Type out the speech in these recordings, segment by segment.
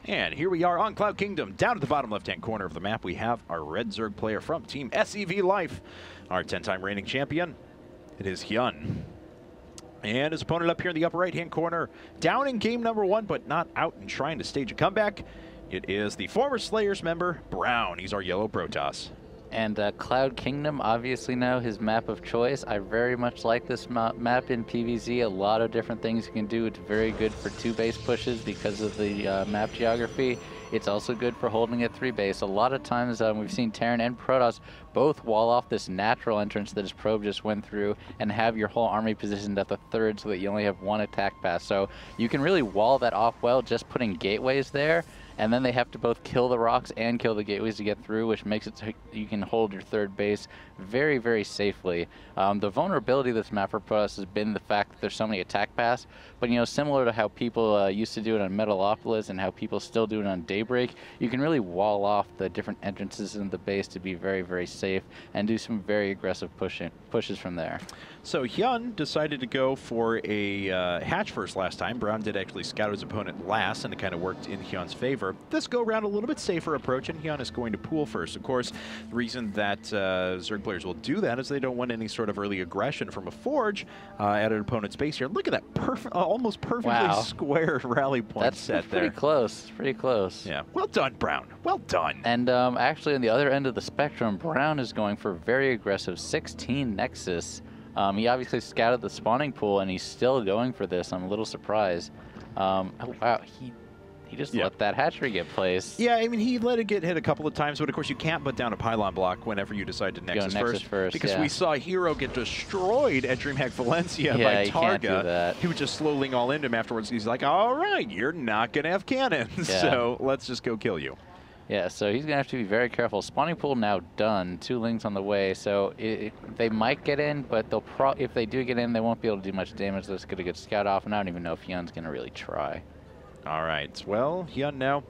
And here we are on Cloud Kingdom. Down at the bottom left-hand corner of the map, we have our red Zerg player from Team SEV Life, our 10-time reigning champion. It is HyuN. And his opponent up here in the upper right-hand corner, down in game number 1, but not out and trying to stage a comeback. It is the former Slayers member, Brown. He's our yellow Protoss. And Cloud Kingdom, obviously now his map of choice. I very much like this map in PvZ. A lot of different things you can do. It's very good for 2 base pushes because of the map geography. It's also good for holding at 3 base. A lot of times we've seen Terran and Protoss both wall off this natural entrance that his probe just went through and have your whole army positioned at the 3rd so that you only have 1 attack pass. So you can really wall that off well just putting gateways there. And then they have to both kill the rocks and kill the gateways to get through, which makes it so you can hold your 3rd base very, very safely. The vulnerability of this map for Protoss has been the fact that there's so many attack paths. But, you know, similar to how people used to do it on Metalopolis and how people still do it on Daybreak, you can really wall off the different entrances in the base to be very, very safe and do some very aggressive pushes from there. So HyuN decided to go for a hatch first last time. Brown did actually scout his opponent last, and it kind of worked in HyuN's favor. This go around a little bit safer approach, and HyuN is going to pool first. Of course, the reason that Zerg players will do that is they don't want any sort of early aggression from a forge at an opponent's base here. Look at that perfect, almost perfectly square rally point set there. Pretty close, pretty close. Yeah, well done, Brown. Well done. And actually, on the other end of the spectrum, Brown is going for very aggressive 16 Nexus. He obviously scouted the spawning pool, and he's still going for this. I'm a little surprised. Oh, wow, he just let that hatchery get placed. Yeah, I mean, he let it get hit a couple of times, but of course you can't put down a pylon block whenever you decide to Nexus first. Because we saw Hero get destroyed at DreamHack Valencia by Targa, who was just slowing all into him afterwards. He's like, all right, you're not going to have cannons, so let's just go kill you. Yeah, so he's going to have to be very careful. Spawning pool now done. 2 lings on the way, so they might get in, but they'll if they do get in, they won't be able to do much damage. They're just going to get scout off, and I don't even know if HyuN's going to really try. All right, well, HyuN now,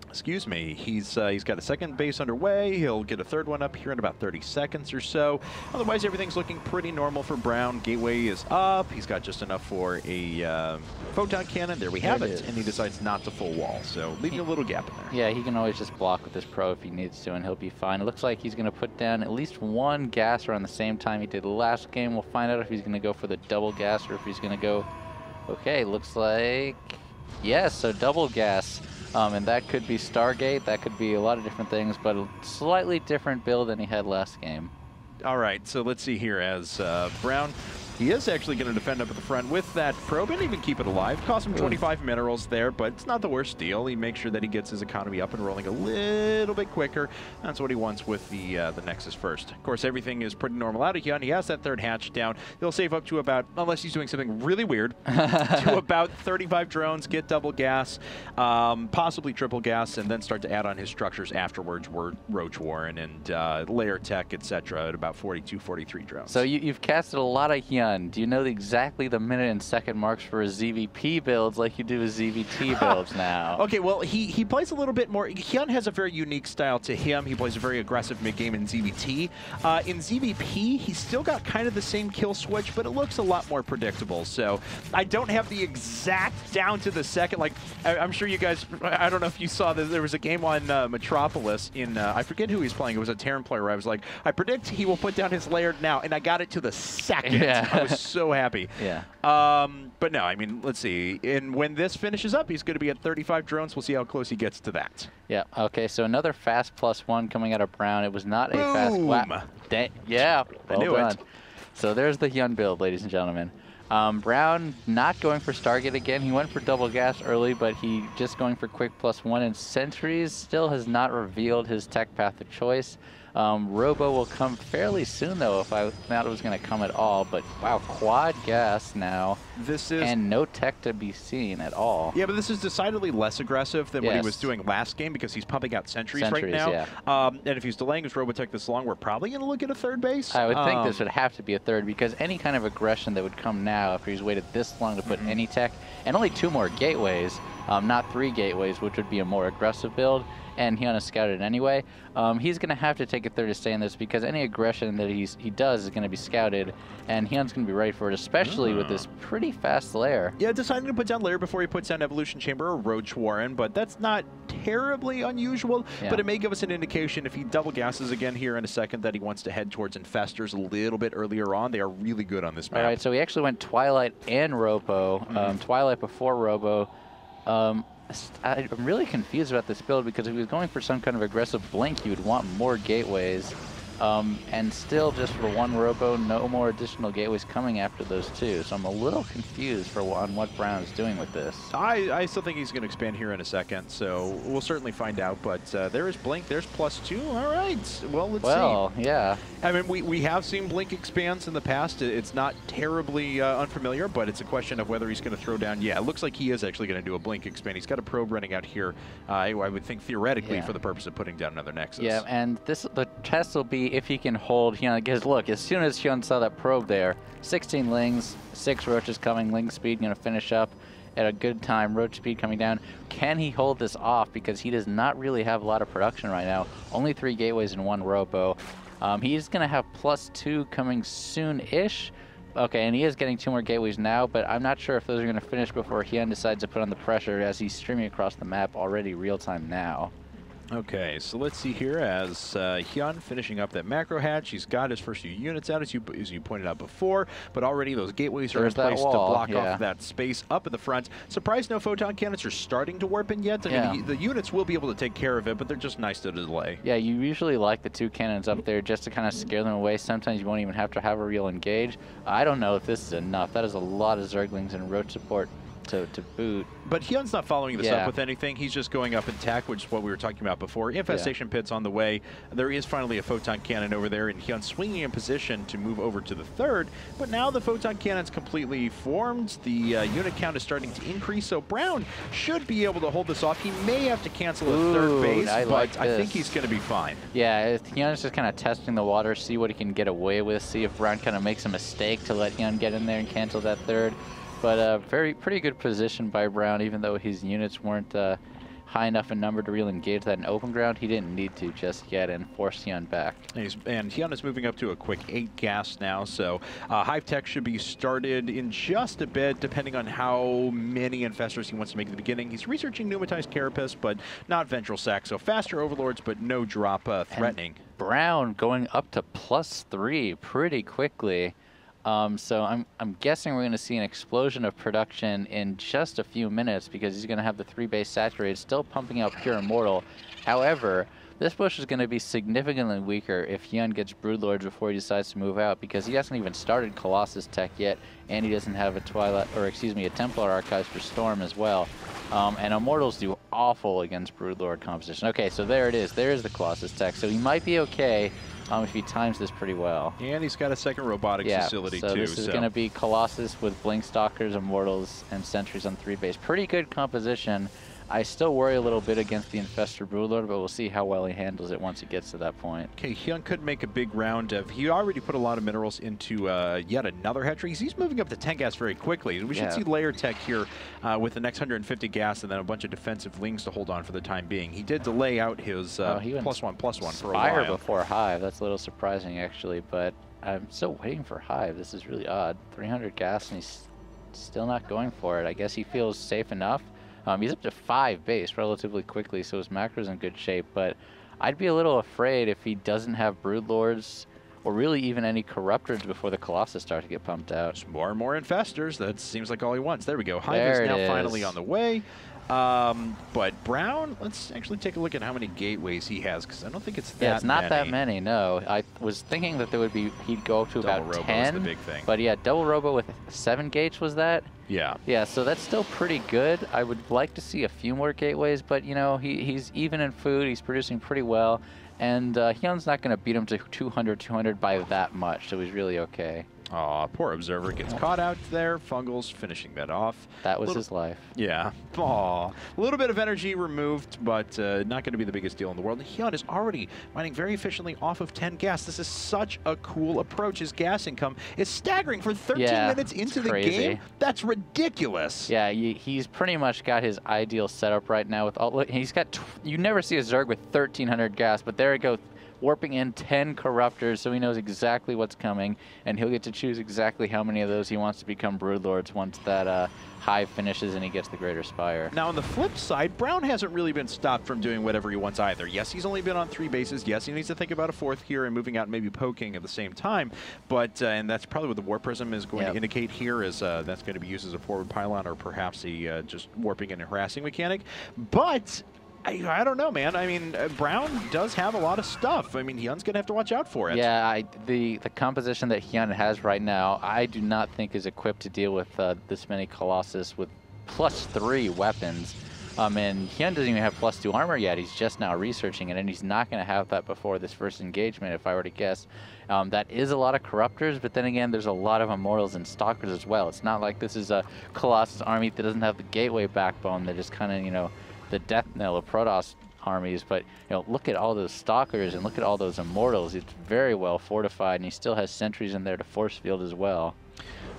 excuse me, he's got a 2nd base underway. He'll get a 3rd one up here in about 30 seconds or so. Otherwise, everything's looking pretty normal for Brown. Gateway is up. He's got just enough for a photon cannon. There we have it. And he decides not to full wall, so leaving a little gap in there. Yeah, he can always just block with his pro if he needs to, and he'll be fine. It looks like he's going to put down at least 1 gas around the same time he did last game. We'll find out if he's going to go for the double gas or if he's going to go... Okay, looks like... Yes, so double gas. And that could be Stargate, that could be a lot of different things, but a slightly different build than he had last game. All right, so let's see here as Brown, he is actually going to defend up at the front with that probe and even keep it alive. Cost him 25 minerals there, but it's not the worst deal. He makes sure that he gets his economy up and rolling a little bit quicker. That's what he wants with the Nexus first. Of course, everything is pretty normal out of HyuN. He has that 3rd hatch down. He'll save up to about, unless he's doing something really weird, to about 35 drones, get double gas, possibly triple gas, and then start to add on his structures afterwards, Roach Warren and Layer Tech, etc. at about 42, 43 drones. So you've casted a lot of HyuN. Do you know exactly the minute and second marks for his ZVP builds like you do his ZVT builds now? Okay, well, he plays a little bit more. HyuN has a very unique style to him. He plays a very aggressive mid-game in ZVT. In ZVP, he's still got kind of the same kill switch, but it looks a lot more predictable. So I don't have the exact down to the second. Like, I'm sure you guys, I don't know if you saw that there was a game on Metropolis in, I forget who he's playing. It was a Terran player where I was like, I predict he will put down his layered now, and I got it to the second. Yeah. I was so happy. Yeah. But no, I mean, let's see. And when this finishes up, he's going to be at 35 drones. We'll see how close he gets to that. Yeah. Okay. So another fast +1 coming out of Brown. It was not a fast. Wow. Yeah. I knew it. So there's the HyuN build, ladies and gentlemen. Brown not going for Stargate again. He went for double gas early, but he just going for quick +1. And Sentries still has not revealed his tech path of choice. Robo will come fairly soon, though, if I thought it was going to come at all. But, wow, quad gas now. This is... And no tech to be seen at all. Yeah, but this is decidedly less aggressive than what he was doing last game because he's pumping out sentries right now. Yeah. And if he's delaying his Robotech this long, we're probably going to look at a 3rd base. I would think this would have to be a 3rd because any kind of aggression that would come now after he's waited this long to put any tech, and only 2 more gateways, not 3 gateways, which would be a more aggressive build, and HyuN is scouted anyway. He's going to have to take a third to stay in this because any aggression that he does is going to be scouted, and HyuN's going to be ready for it, especially with this pretty fast lair. Yeah, deciding to put down lair before he puts down Evolution Chamber or Roach Warren, but that's not terribly unusual, but it may give us an indication if he double gasses again here in a second that he wants to head towards Infestors a little bit earlier on. They are really good on this map. All right, so he actually went Twilight and Robo, Twilight before Robo. I'm really confused about this build because if he was going for some kind of aggressive blink, he would want more gateways. And still just for 1 Robo, no more additional gateways coming after those 2. So I'm a little confused on what Brown's doing with this. I still think he's going to expand here in a second, so we'll certainly find out. But there is Blink, there's +2. All right, well, let's see. Well, yeah. I mean, we have seen Blink expands in the past. It's not terribly unfamiliar, but it's a question of whether he's going to throw down. Yeah, it looks like he is actually going to do a Blink expand. He's got a probe running out here, I would think theoretically for the purpose of putting down another Nexus. Yeah, and the test will be if he can hold HyuN, because look, as soon as HyuN saw that probe there, 16 Lings, 6 Roaches coming, Ling speed going to finish up at a good time, Roach speed coming down. Can he hold this off? Because he does not really have a lot of production right now. Only 3 gateways and 1 Robo. He's going to have +2 coming soon-ish. Okay, and he is getting 2 more gateways now, but I'm not sure if those are going to finish before HyuN decides to put on the pressure as he's streaming across the map already real-time now. Okay, so let's see here as HyuN finishing up that macro hatch. He's got his first few units out, as you pointed out before, but already those gateways are in place to block off that space up at the front. Surprised no photon cannons are starting to warp in yet. I mean, the units will be able to take care of it, but they're just nice to delay. Yeah, you usually like the 2 cannons up there just to kind of scare them away. Sometimes you won't even have to have a real engage. I don't know if this is enough. That is a lot of Zerglings and Roach support to boot. But HyuN's not following this up with anything. He's just going up in attack, which is what we were talking about before. Infestation Pit's on the way. There is finally a Photon Cannon over there, and HyuN swinging in position to move over to the 3rd. But now the Photon Cannon's completely formed. The unit count is starting to increase, so Brown should be able to hold this off. He may have to cancel a 3rd base, but I think he's going to be fine. Yeah, HyuN's just kind of testing the water, see what he can get away with, see if Brown kind of makes a mistake to let HyuN get in there and cancel that 3rd. But pretty good position by Brown, even though his units weren't high enough in number to really engage that in open ground. He didn't need to just yet and force HyuN back. And HyuN is moving up to a quick 8 gas now, so Hive Tech should be started in just a bit, depending on how many Infestors he wants to make at the beginning. He's researching Pneumatized Carapace, but not Ventral Sac, so faster Overlords, but no drop threatening. And Brown going up to +3 pretty quickly. So I'm guessing we're going to see an explosion of production in just a few minutes because he's going to have the 3 base saturated, still pumping out Pure Immortal. However, this push is going to be significantly weaker if HyuN gets Broodlords before he decides to move out because he hasn't even started Colossus Tech yet, and he doesn't have a a Templar Archives for Storm as well. And Immortals do awful against Broodlord composition. Okay, so there it is. There is the Colossus Tech. So he might be okay if he times this pretty well. And he's got a 2nd robotics facility too. So this is going to be Colossus with Blink Stalkers, Immortals, and Sentries on 3 base. Pretty good composition. I still worry a little bit against the Infestor Broodlord, but we'll see how well he handles it once it gets to that point. Okay, HyuN could make a big round of... He already put a lot of minerals into yet another hatchery. He's moving up to 10 gas very quickly. We should see layer tech here with the next 150 gas and then a bunch of defensive Lings to hold on for the time being. He did delay out his +1/+1 for a while. Spire before Hive. That's a little surprising, actually, but I'm still waiting for Hive. This is really odd. 300 gas and he's still not going for it. I guess he feels safe enough. He's up to 5 base relatively quickly, so his macro's in good shape, but I'd be a little afraid if he doesn't have Broodlords or really even any Corruptors before the Colossus start to get pumped out. Just more and more Infestors. That seems like all he wants. There we go. Hive is now finally on the way. But Brown, let's actually take a look at how many gateways he has, because I don't think it's that many. Yeah, it's not that many, no. I was thinking that there would be, he'd go up to about 10. The big thing. But yeah, double Robo with 7 gates was that? Yeah. Yeah, so that's still pretty good. I would like to see a few more gateways, but you know, he's even in food, he's producing pretty well, and HyuN's not going to beat him to 200 by that much, so he's really okay. Aw, poor Observer gets caught out there. Fungals finishing that off. That was his life. Yeah. Aw. A little bit of energy removed, but not going to be the biggest deal in the world. HyuN is already mining very efficiently off of 10 gas. This is such a cool approach. His gas income is staggering for 13 minutes into the game. That's ridiculous. Yeah, he's pretty much got his ideal setup right now with all. He's got. You never see a Zerg with 1,300 gas, but there it goes. Warping in 10 Corruptors, so he knows exactly what's coming, and he'll get to choose exactly how many of those he wants to become Broodlords once that hive finishes and he gets the Greater Spire. Now, on the flip side, Brown hasn't really been stopped from doing whatever he wants either. Yes, he's only been on 3 bases. Yes, he needs to think about a 4th here and moving out and maybe poking at the same time, but and that's probably what the Warp Prism is going to indicate here, is that's going to be used as a forward pylon or perhaps a just warping and harassing mechanic. But I don't know, man. I mean, Brown does have a lot of stuff. I mean, HyuN's going to have to watch out for it. Yeah, the composition that HyuN has right now, I do not think is equipped to deal with this many Colossus with +3 weapons. And HyuN doesn't even have +2 armor yet. He's just now researching it, and he's not going to have that before this first engagement, if I were to guess. That is a lot of Corruptors, but then again, there's a lot of Immortals and Stalkers as well. It's not like this is a Colossus army that doesn't have the gateway backbone. They're just kind of, you know, the death knell of Protoss armies, but you know, look at all those Stalkers and look at all those Immortals. It's very well fortified, and he still has sentries in there to force field as well.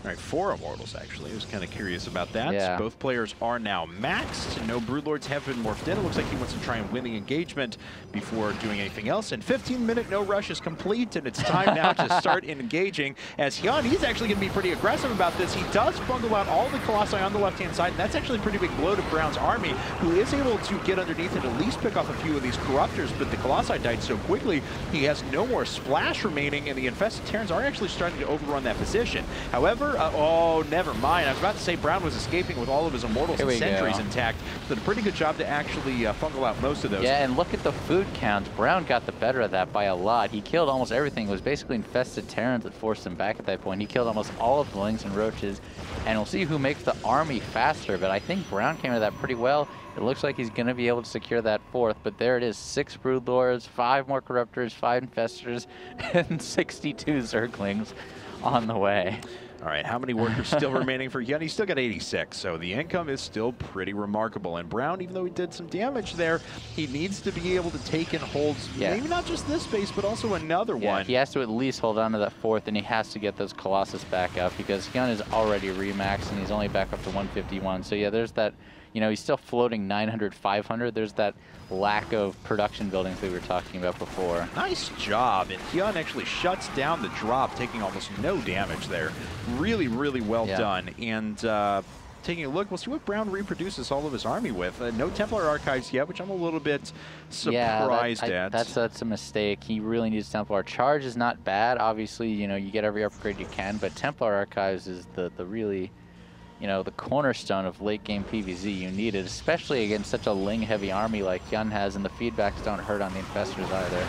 All right, 4 Immortals, actually. I was kind of curious about that. Yeah. Both players are now maxed. No Broodlords have been morphed in. It looks like he wants to try and win the engagement before doing anything else. And 15-minute no rush is complete, and it's time now to start engaging. As HyuN, he's actually going to be pretty aggressive about this. He does fungal out all the Colossi on the left-hand side, and that's actually a pretty big blow to Brown's army, who is able to get underneath and at least pick off a few of these Corruptors, but the Colossi died so quickly, he has no more splash remaining, and the Infested Terrans are actually starting to overrun that position. However, oh, never mind. I was about to say Brown was escaping with all of his Immortals and sentries intact. Did a pretty good job to actually fungal out most of those. Yeah, and look at the food counts. Brown got the better of that by a lot. He killed almost everything. It was basically Infested Terrans that forced him back at that point. He killed almost all of the Lings and Roaches, and we'll see who makes the army faster, but I think Brown came to that pretty well. It looks like he's going to be able to secure that 4th, but there it is, 6 Broodlords, 5 more Corruptors, 5 Infestors, and 62 Zerglings on the way. All right, how many workers still remaining for HyuN? He's still got 86, so the income is still pretty remarkable. And Brown, even though he did some damage there, he needs to be able to take and hold maybe not just this base, but also another one. He has to at least hold on to that 4th, and he has to get those Colossus back up because HyuN is already remaxed, and he's only back up to 151. So yeah, there's that, you know, he's still floating 900, 500. There's that lack of production buildings we were talking about before. Nice job, and HyuN actually shuts down the drop, taking almost no damage there. Really, really well done. And taking a look, we'll see what Brown reproduces all of his army with. No Templar Archives yet, which I'm a little bit surprised at. That's a mistake. He really needs Templar. Charge is not bad. Obviously, you know, you get every upgrade you can, but Templar Archives is the really, you know, the cornerstone of late-game PvZ. You need it, especially against such a Ling-heavy army like HyuN has, and the feedbacks don't hurt on the Infestors either.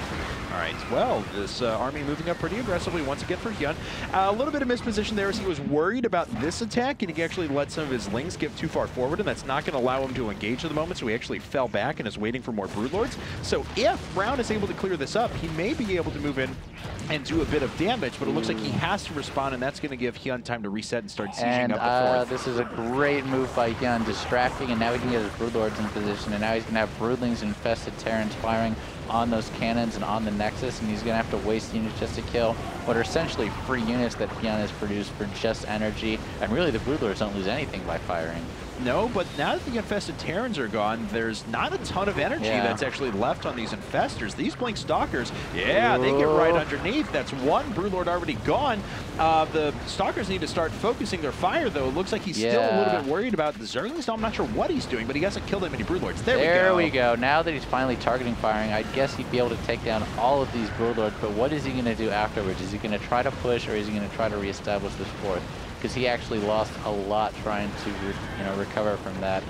All right, well, this army moving up pretty aggressively once again for HyuN. A little bit of misposition there as he was worried about this attack, and he actually let some of his Lings get too far forward, and that's not going to allow him to engage at the moment, so he actually fell back and is waiting for more Broodlords. So if Brown is able to clear this up, he may be able to move in and do a bit of damage, but it looks like he has to respond, and that's going to give HyuN time to reset and start sieging up the 4th. This is a great move by HyuN, distracting, and now he can get his Broodlords in position, and now he's going to have Broodlings and Infested Terrans firing on those cannons and on the Nexus, and he's going to have to waste units just to kill what are essentially free units that HyuN has produced for just energy, and really the Broodlords don't lose anything by firing. No, but now that the Infested Terrans are gone, there's not a ton of energy that's actually left on these Infestors. These Blink Stalkers, they get right underneath. That's one Broodlord already gone. The Stalkers need to start focusing their fire, though. It looks like he's still a little bit worried about the Zerglings. I'm not sure what he's doing, but he hasn't killed that many Broodlords. There we go. Now that he's finally targeting firing, I guess he'd be able to take down all of these Broodlords, but what is he going to do afterwards? Is he going to try to push, or is he going to try to reestablish this 4th? Because he actually lost a lot trying to recover from that.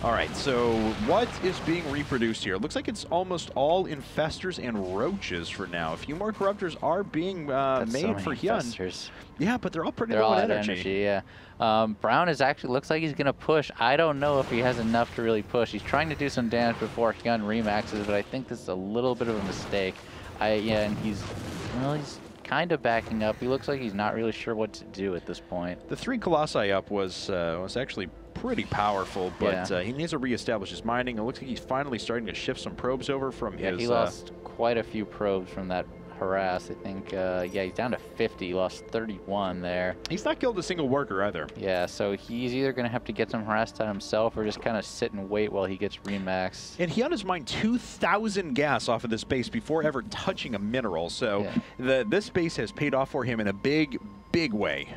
All right, so what is being reproduced here? It looks like it's almost all Infestors and Roaches for now. A few more Corruptors are being made for HyuN. Yeah, but they're all pretty low in energy. Brown is actually, looks like he's going to push. I don't know if he has enough to really push. He's trying to do some damage before HyuN remaxes, but I think this is a little bit of a mistake. And he's kind of backing up. He looks like he's not really sure what to do at this point. The 3 Colossi up was actually pretty powerful, but Yeah. he needs to reestablish his mining. It looks like he's finally starting to shift some probes over from his... He lost quite a few probes from that harass. I think, he's down to 50. He lost 31 there. He's not killed a single worker either. Yeah, so he's either going to have to get some harass done himself or just kind of sit and wait while he gets remaxed. And HyuN has mined 2,000 gas off of this base before ever touching a mineral, so this base has paid off for him in a big, big way.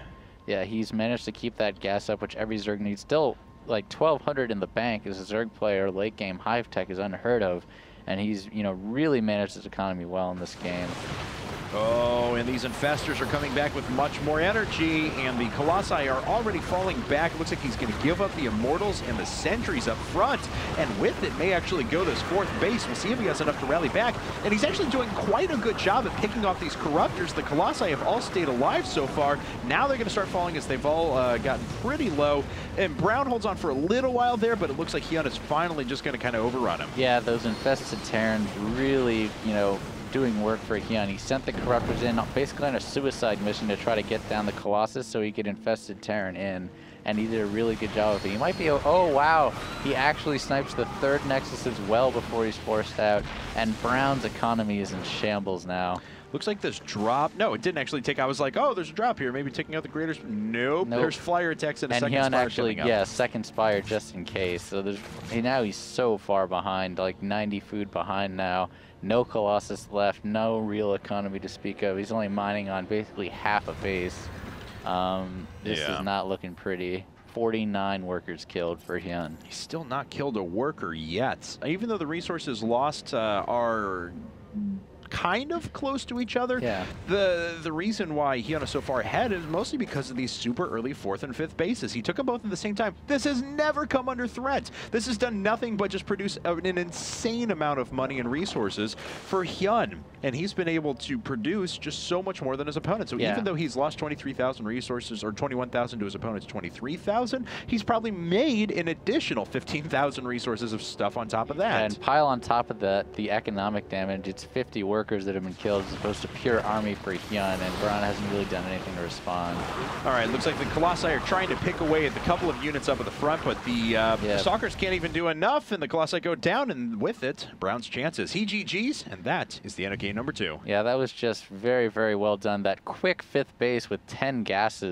Yeah, he's managed to keep that gas up, which every Zerg needs. Still, like 1,200 in the bank as a Zerg player. Late game Hive Tech is unheard of, and he's really managed his economy well in this game. Oh, and these infestors are coming back with much more energy, and the Colossi are already falling back. It looks like he's going to give up the Immortals and the Sentries up front, and with it may actually go this 4th base. We'll see if he has enough to rally back, and he's actually doing quite a good job at picking off these Corruptors. The Colossi have all stayed alive so far. Now they're going to start falling as they've all gotten pretty low, and Brown holds on for a little while there, but it looks like HyuN is finally just going to kind of overrun him. Yeah, those infested Terrans really, doing work for HyuN. He sent the Corruptors in basically on a suicide mission to try to get down the Colossus so he could infested Terran in, and he did a really good job of it. He might be, oh wow, he actually snipes the 3rd Nexus as well before he's forced out, and Brown's economy is in shambles now. Looks like this drop. No, it didn't actually take. I was like, oh, there's a drop here. Maybe taking out the graders. Nope. There's flyer attacks and a second HyuN spire actually, coming up. second spire just in case. So now he's so far behind, like 90 food behind now. No Colossus left. No real economy to speak of. He's only mining on basically half a base. This is not looking pretty. 49 workers killed for HyuN. He's still not killed a worker yet. Even though the resources lost are kind of close to each other. Yeah. The reason why HyuN is so far ahead is mostly because of these super early 4th and 5th bases. He took them both at the same time. This has never come under threat. This has done nothing but just produce an insane amount of money and resources for HyuN. And he's been able to produce just so much more than his opponent. So even though he's lost 23,000 resources, or 21,000 to his opponent's 23,000, he's probably made an additional 15,000 resources of stuff on top of that. And pile on top of that the economic damage. It's 50 workers that have been killed as opposed to pure army for HyuN, and Brown hasn't really done anything to respond. All right, looks like the Colossi are trying to pick away at the couple of units up at the front, but the Stalkers can't even do enough, and the Colossi go down, and with it, Brown's chances. He GG's, and that is the end of game number 2. Yeah, that was just very, very well done. That quick 5th base with 10 gases